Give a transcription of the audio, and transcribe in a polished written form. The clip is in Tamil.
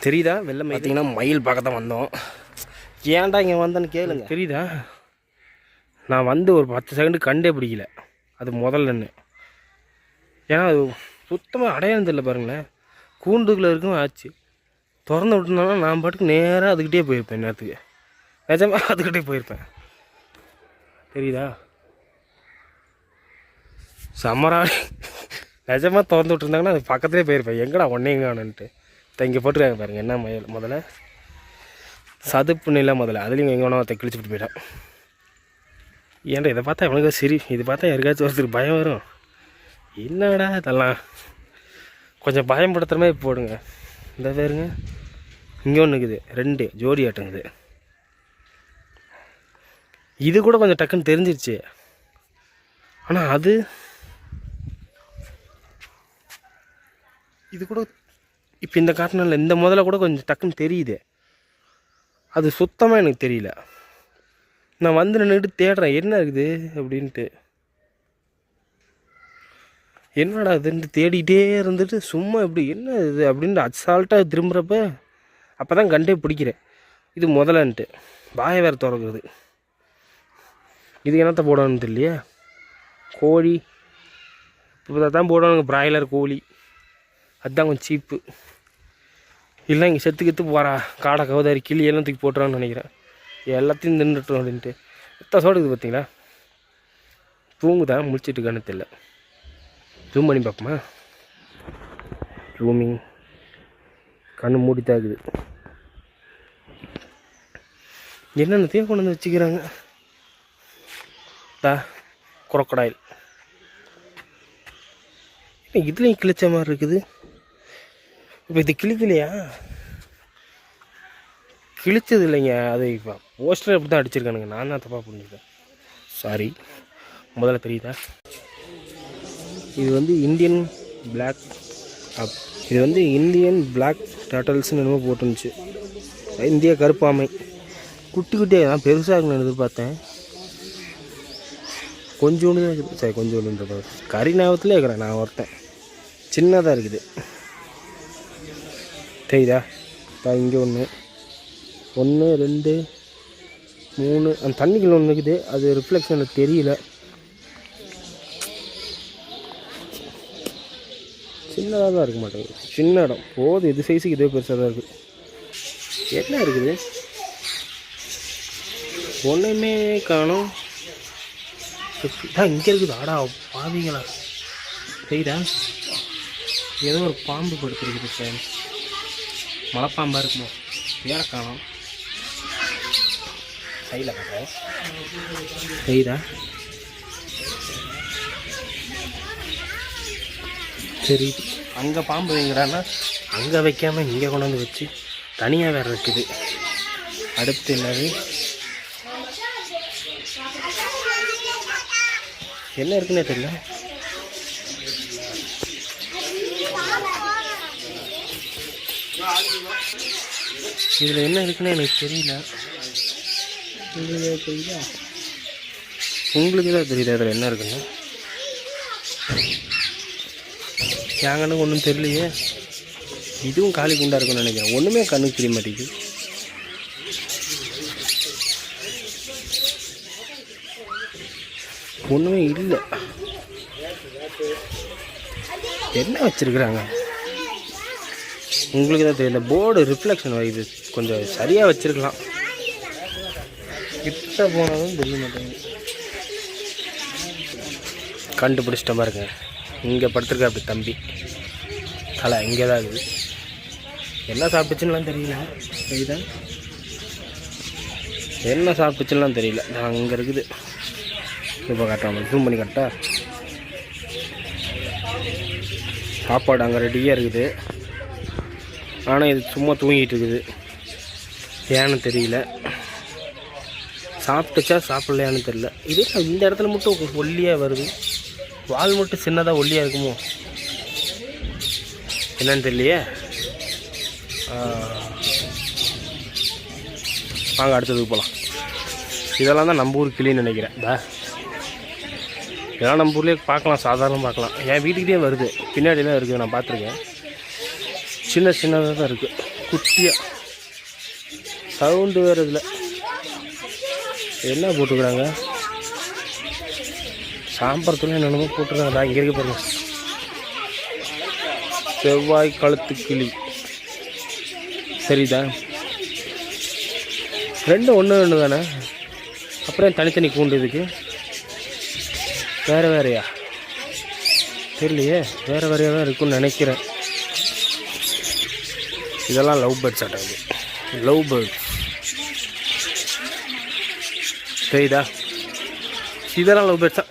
தெரியுதா? வெள்ளை மயில் பார்த்தீங்கன்னா மயில் பார்க்க தான் வந்தோம். ஏன்டா இங்கே வந்தேன்னு கேளுங்க. தெரியுதா? நான் வந்து ஒரு 10 செகண்டு கண்டே பிடிக்கல. அது முதல்லன்னு. ஏன்னா அது சுத்தமாக அடையாளம் தெரியல பாருங்களேன். கூண்டுக்குள்ளே இருக்கும் ஆச்சு. திறந்து விட்டுருந்தோன்னா நான் பாட்டுக்கு நேராக அதுக்கிட்டே போயிருப்பேன். நேரத்துக்கு நிஜமாக அதுக்கிட்டே போயிருப்பேன். தெரியுதா? சம்மராடி நிஜமாக திறந்து விட்டுருந்தாங்கன்னா அது பக்கத்துலேயே போயிருப்பேன். எங்கடா ஒன்றையும் காணுன்ட்டு. இங்கே போட்டுருக்காங்க பாருங்கள். என்ன மயில் முதல்ல சதுப்பு நிலை முதல்ல அதுலேயும் எங்கே வேணா ஒருத்தன் கிழிச்சுட்டு போயிட்டான். ஏன்டா இதை பார்த்தா எனக்கு சரி, இது பார்த்தா யாருக்காச்சும் ஒருத்தருக்கு பயம் வரும். என்னடா இதெல்லாம் கொஞ்சம் பயன்படுத்துகிற மாதிரி போடுங்க. இந்த பேருங்க இங்கே ஒன்று இருக்குது, 2 ஜோடி ஆட்டுங்குது. இது கூட கொஞ்சம் டக்குன்னு தெரிஞ்சிருச்சு. ஆனால் அது இது கூட இப்போ இந்த காட்டினால இந்த முதல்ல கூட கொஞ்சம் டக்குன்னு தெரியுது. அது சுத்தமாக எனக்கு தெரியல. நான் வந்து நின்றுட்டு தேடுறேன் என்ன இருக்குது அப்படின்ட்டு. என்னடா இதுன்ட்டு தேடிகிட்டே இருந்துட்டு சும்மா இப்படி என்ன இது அப்படின்ட்டு அசால்ட்டாக திரும்புகிறப்ப அப்போ தான் கண்டே பிடிக்கிறேன். இது முதலன்ட்டு வாயை வேறு திறக்குது. இது என்னத்தை போடணும்னு தெரியலையே. கோழி இப்போ தான் போடணுங்க. பிராய்லர் கோழி அதுதான் கொஞ்சம் சீப்பு. இல்லை இங்கே செத்து போகிறா காடை கவுதாரி கிளி எல்லாம் தூக்கி போட்டுறான்னு நினைக்கிறேன். எல்லாத்தையும் நின்றுட்டோம் அப்படின்ட்டு. எத்தனை சோடுக்குது பார்த்தீங்களா? தூங்குதான் முடிச்சிட்டு இருக்கான்னு தெரியல. ஜூம் பண்ணி பார்ப்போமா? ஜூமிங் கண்ணு மூடித்தான் இருக்குது. என்னென்னத்தையும் கொண்டு வந்து வச்சுக்கிறாங்க. குரோக்கடைல் இதுலேயும் கிழிச்ச மாதிரி இருக்குது. இப்போ இது கிழிக்கலையா? கிழிச்சது இல்லைங்க. அது இப்போ போஸ்டர் அப்படி தான் அடிச்சிருக்கானுங்க. நான் தான் தப்பாக பண்ணியிருக்கேன். சாரி. முதல்ல தெரியுதா? இது வந்து இந்தியன் பிளாக் அப். இது வந்து இந்தியன் பிளாக் டர்ட்டில்ஸ்னு என்னமோ போட்டுருந்துச்சு. இந்திய கருப்பாமை. குட்டி குட்டியாக தான் பெருசாக இருக்குன்னு எதிர்பார்த்தேன். கொஞ்சோண்டு தான் இருக்குது. சரி கொஞ்சோண்டுன்ற கறி ஞாபகத்தில் இருக்கிறேன் நான் ஒருத்தன். சின்னதாக இருக்குது. தெரியுதா? இங்கே 1 2 3 அந்த தண்ணிக்குள்ள ஒன்று இருக்குது. அது ரிஃப்ளெக்ஷன் எனக்கு தெரியல. சின்னதாக தான் இருக்க மாட்டேங்குது. சின்ன இடம் போது. இது சைஸுக்கு இதே பெருசாக தான் இருக்குது. என்ன இருக்குது? ஒன்றுமே காணும். இங்கே இருக்குது. ஆடா பாவிங்களா. தெரியுதா? ஏதோ ஒரு பாம்பு படுத்துருக்குது சார். மலைப்பாம்பாக இருக்குமோ? வேற காணும். சைடில் பார்க்குறேன். தெரியுதா? சரி அங்கே பாம்பு வைங்கிறான்னா அங்கே வைக்காமல் இங்கே கொண்டு வந்து வச்சு தனியாக வேறு இருக்குது. அடுத்து என்னது? என்ன இருக்குன்னே தெரியல. இதில் என்ன இருக்குன்னு எனக்கு தெரியல. தெரியுதா? உங்களுக்கு தான் தெரியுதா இதில் என்ன இருக்குன்னு? ஏங்கன்னு ஒன்றும் தெரியலையே. இதுவும் காலி குண்டாக இருக்குன்னு நினைக்கிறேன். ஒன்றுமே கண்ணுக்கு தெரிய மாட்டேங்குது. ஒன்றுமே இல்லை. என்ன வச்சுருக்குறாங்க உங்களுக்கு தான் தெரியல. போர்டு ரிஃப்ளெக்ஷன் வருது. கொஞ்சம் சரியாக வச்சுருக்கலாம். கிட்ட போனதும் தெரிய மாட்டேங்குது. கண்டுபிடிச்சிட்ட பாருங்க. இங்கே படுத்துருக்க அப்படி தம்பி தலை இங்கே தான் இருக்குது. என்ன சாப்பிட்டுச்சுன்னெலாம் தெரியல. தெரியுதா? என்ன சாப்பிட்டுச்சுன்னெலாம் தெரியல. நான் அங்கே இருக்குது. இப்போ காட்டாமல் ஜூம் பண்ணி காட்டா. சாப்பாடு அங்கே ரெடியாக இருக்குது. ஆனால் இது சும்மா தூங்கிட்டு இருக்குது. ஏன்னு தெரியல. சாப்பிட்டுச்சா சாப்பிட்லையான்னு தெரியல. இதே இந்த இடத்துல மட்டும் ஒல்லியாக வருது. வால் மட்டும் சின்னதாக ஒல்லியாக இருக்குமோ என்னன்னு தெரியலையே. வாங்க அடுத்ததுக்கு போகலாம். இதெல்லாம் தான் நம்ம ஊர் கிளின்னு நினைக்கிறேன். இதெல்லாம் நம்ம ஊர்லேயே பார்க்கலாம். சாதாரணமாக பார்க்கலாம். என் வீட்டுக்கிட்டே வருது. பின்னாடிலாம் இருக்குது. நான் பார்த்துருக்கேன். சின்னதாக தான் இருக்குது. குட்டியா சவுண்டு வேறு இதில் என்ன போட்டுக்கிறாங்க, சாம்பரத்துல என்னென்னமோ போட்டுருக்காங்க. நான் இங்கே இருக்க பாருங்க, செவ்வாய் கழுத்து கிளி. சரிதா, ரெண்டும் ஒன்று தானே. அப்புறம் தனித்தனி கூண்டு இதுக்கு வேறு வேறையா தெரியலையே, வேறு வேறையாக தான் இருக்குன்னு நினைக்கிறேன். இதெல்லாம் லவ் பேர்ட்ஸ் ஆட்டாது, லவ் பேர்ட்ஸ். சரிதா, இதெல்லாம் லவ் பேர்ட்ஸ் தான்.